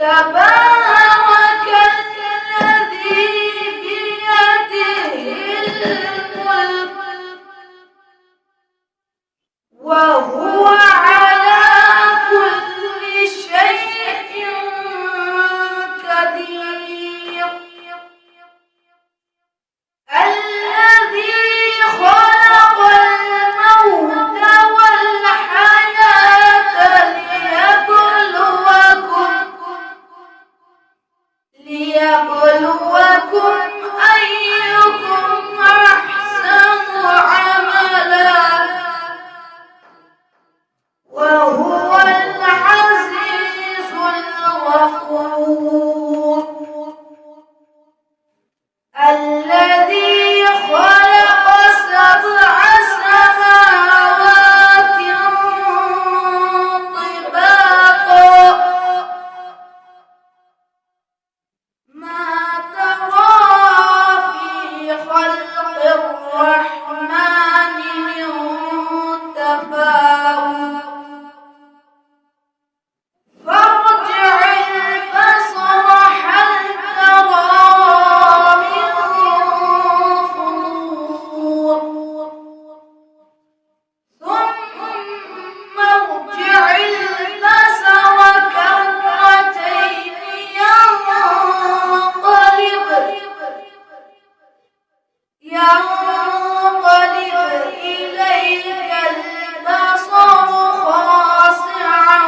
تبارك الذي بيده الملك وهو على كل شيء قدير. الذي خلق الموت والحياة ليبلوكم أيكم أحسن عملا وهو العزيز الغفور. الذي خلق سبع سماوات طباقا ما ترى في خلق الرحمن من تفاوت فارجع البصر هل ترى من فطور ثم ارجع البصر كرتين ينقلب إليك البصر خاسعا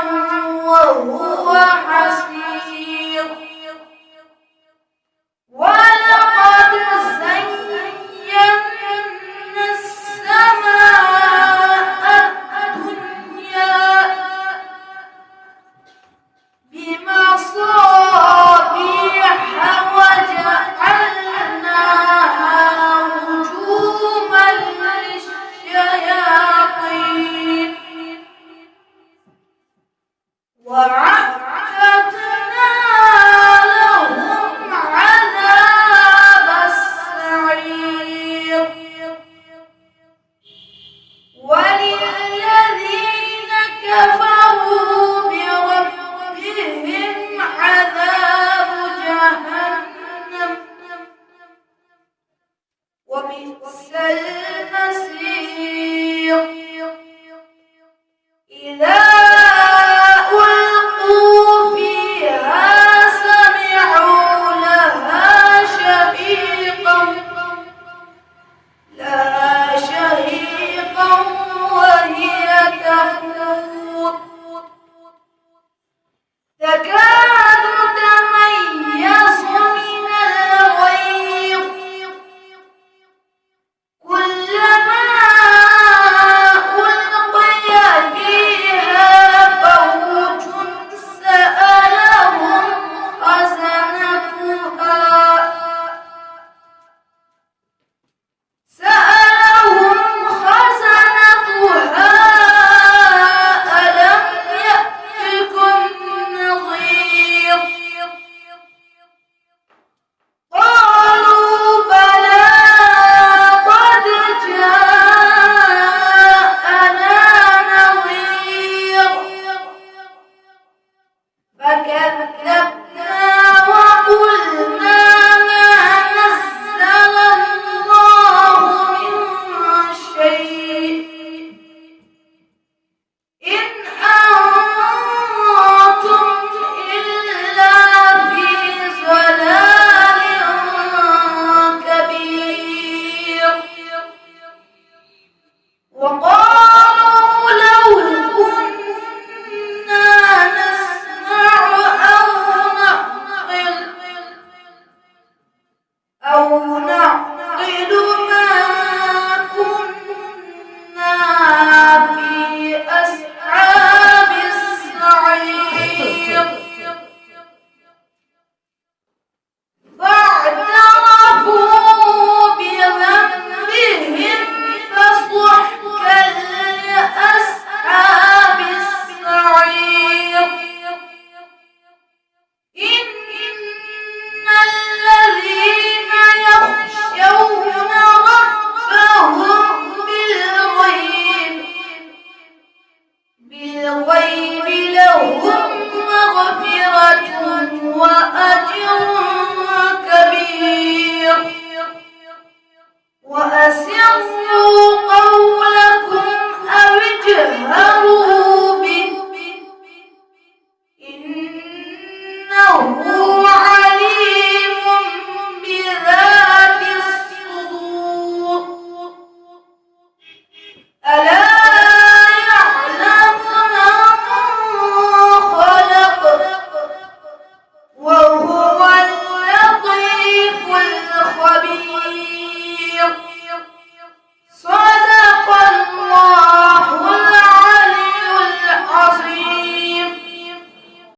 وهو حسير. ولقد زينا السماء الدنيا بمصابيح وجعلناها رجوما للشياطين وأعتدنا لهم عذاب السعير. وللذين كفروا بربهم عذاب جهنم وبئس المصير. إذا ألقوا فيها سمعوا لها شهيقا وهي تفور تكاد تميز من الغيظ كلما ألقي فيها فوج سألهم خزنتها ألم يأتكم نظير قالوا بلى قد جاءنا نظير فكذبنا